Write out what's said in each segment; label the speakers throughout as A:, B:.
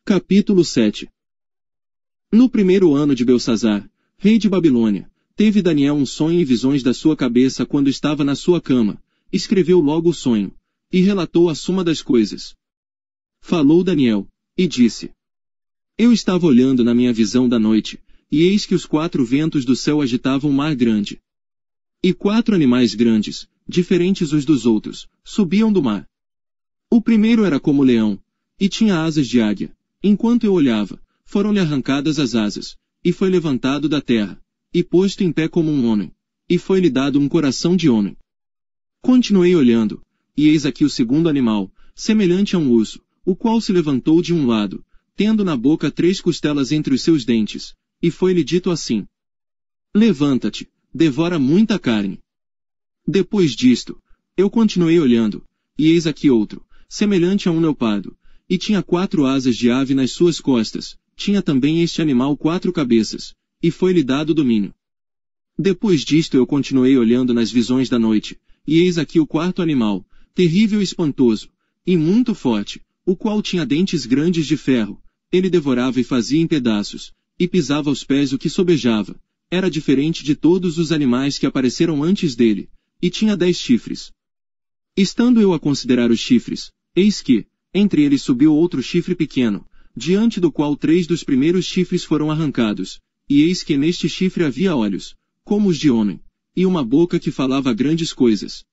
A: Capítulo 7. No primeiro ano de Belsazar, rei de Babilônia, teve Daniel um sonho e visões da sua cabeça quando estava na sua cama, escreveu logo o sonho, e relatou a suma das coisas. Falou Daniel, e disse: Eu estava olhando na minha visão da noite, e eis que os 4 ventos do céu agitavam um mar grande. E 4 animais grandes, diferentes uns dos outros, subiam do mar. O primeiro era como leão, e tinha asas de águia. Enquanto eu olhava, foram-lhe arrancadas as asas, e foi levantado da terra, e posto em pé como um homem, e foi-lhe dado um coração de homem. Continuei olhando, e eis aqui o segundo animal, semelhante a um urso, o qual se levantou de um lado, tendo na boca 3 costelas entre os seus dentes, e foi-lhe dito assim: Levanta-te, devora muita carne. Depois disto, eu continuei olhando, e eis aqui outro, semelhante a um leopardo, e tinha 4 asas de ave nas suas costas, tinha também este animal 4 cabeças, e foi-lhe dado domínio. Depois disto eu continuei olhando nas visões da noite, e eis aqui o 4º animal, terrível e espantoso, e muito forte, o qual tinha dentes grandes de ferro, ele devorava e fazia em pedaços, e pisava aos pés o que sobejava, era diferente de todos os animais que apareceram antes dele, e tinha 10 chifres. Estando eu a considerar os chifres, eis que, entre eles subiu outro chifre pequeno, diante do qual 3 dos primeiros chifres foram arrancados, e eis que neste chifre havia olhos, como os de homem, e uma boca que falava grandes coisas.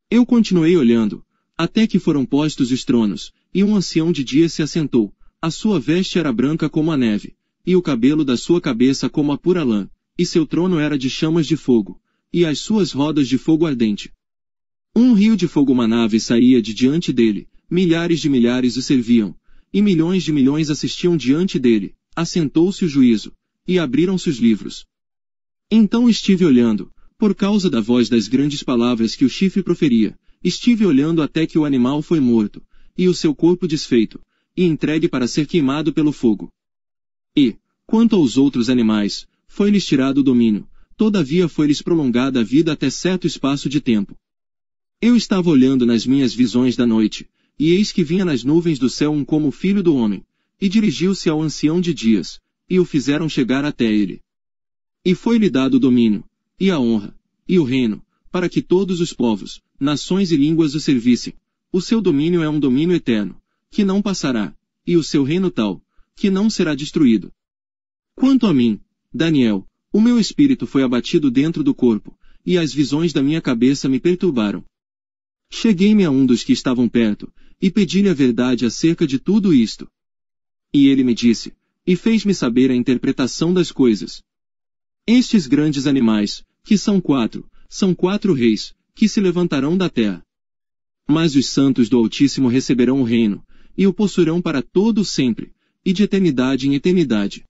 A: Eu continuei olhando, até que foram postos os tronos, e um ancião de dia se assentou, a sua veste era branca como a neve, e o cabelo da sua cabeça como a pura lã, e seu trono era de chamas de fogo, e as suas rodas de fogo ardente. Um rio de fogo manava e saía de diante dele, milhares de milhares o serviam, e milhões de milhões assistiam diante dele, assentou-se o juízo, e abriram-se os livros. Então estive olhando, por causa da voz das grandes palavras que o chifre proferia, estive olhando até que o animal foi morto, e o seu corpo desfeito, e entregue para ser queimado pelo fogo. E, quanto aos outros animais, foi-lhes tirado o domínio, todavia foi-lhes prolongada a vida até certo espaço de tempo. Eu estava olhando nas minhas visões da noite, e eis que vinha nas nuvens do céu um como filho do homem, e dirigiu-se ao ancião de dias, e o fizeram chegar até ele. E foi-lhe dado o domínio, e a honra, e o reino, para que todos os povos, nações e línguas o servissem. O seu domínio é um domínio eterno, que não passará, e o seu reino tal, que não será destruído. Quanto a mim, Daniel, o meu espírito foi abatido dentro do corpo, e as visões da minha cabeça me perturbaram. Cheguei-me a um dos que estavam perto, e pedi-lhe a verdade acerca de tudo isto. E ele me disse, e fez-me saber a interpretação das coisas. Estes grandes animais, que são 4 reis, que se levantarão da terra. Mas os santos do Altíssimo receberão o reino, e o possuirão para todo sempre, e de eternidade em eternidade.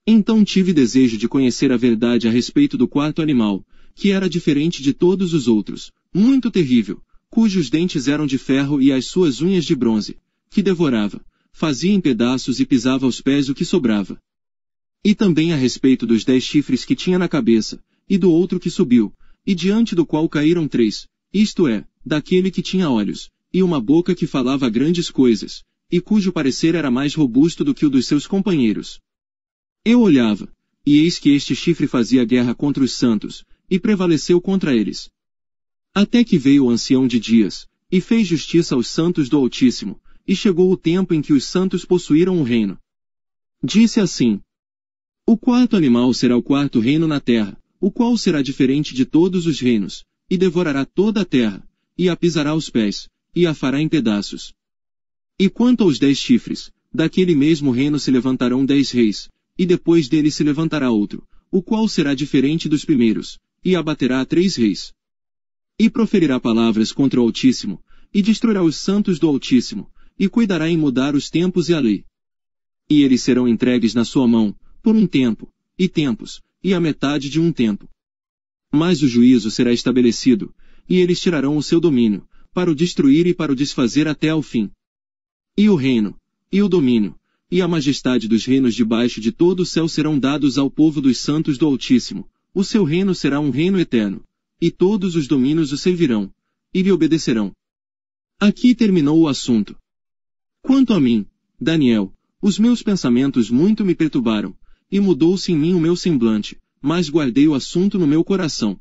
A: Então tive desejo de conhecer a verdade a respeito do 4º animal, que era diferente de todos os outros, muito terrível, cujos dentes eram de ferro e as suas unhas de bronze, que devorava, fazia em pedaços e pisava aos pés o que sobrava. E também a respeito dos 10 chifres que tinha na cabeça, e do outro que subiu, e diante do qual caíram 3, isto é, daquele que tinha olhos, e uma boca que falava grandes coisas, e cujo parecer era mais robusto do que o dos seus companheiros. Eu olhava, e eis que este chifre fazia guerra contra os santos, e prevaleceu contra eles. Até que veio o ancião de dias, e fez justiça aos santos do Altíssimo, e chegou o tempo em que os santos possuíram o reino. Disse assim: O 4º animal será o 4º reino na terra, o qual será diferente de todos os reinos, e devorará toda a terra, e a pisará aos pés, e a fará em pedaços. E quanto aos 10 chifres, daquele mesmo reino se levantarão 10 reis, e depois dele se levantará outro, o qual será diferente dos primeiros, e abaterá a 3 reis. E proferirá palavras contra o Altíssimo, e destruirá os santos do Altíssimo, e cuidará em mudar os tempos e a lei. E eles serão entregues na sua mão, por um tempo, e tempos, e a metade de um tempo. Mas o juízo será estabelecido, e eles tirarão o seu domínio, para o destruir e para o desfazer até ao fim. E o reino, e o domínio, e a majestade dos reinos debaixo de todo o céu serão dados ao povo dos santos do Altíssimo. O seu reino será um reino eterno, e todos os domínios o servirão, e lhe obedecerão. Aqui terminou o assunto. Quanto a mim, Daniel, Os meus pensamentos muito me perturbaram, e mudou-se em mim o meu semblante, mas guardei o assunto no meu coração.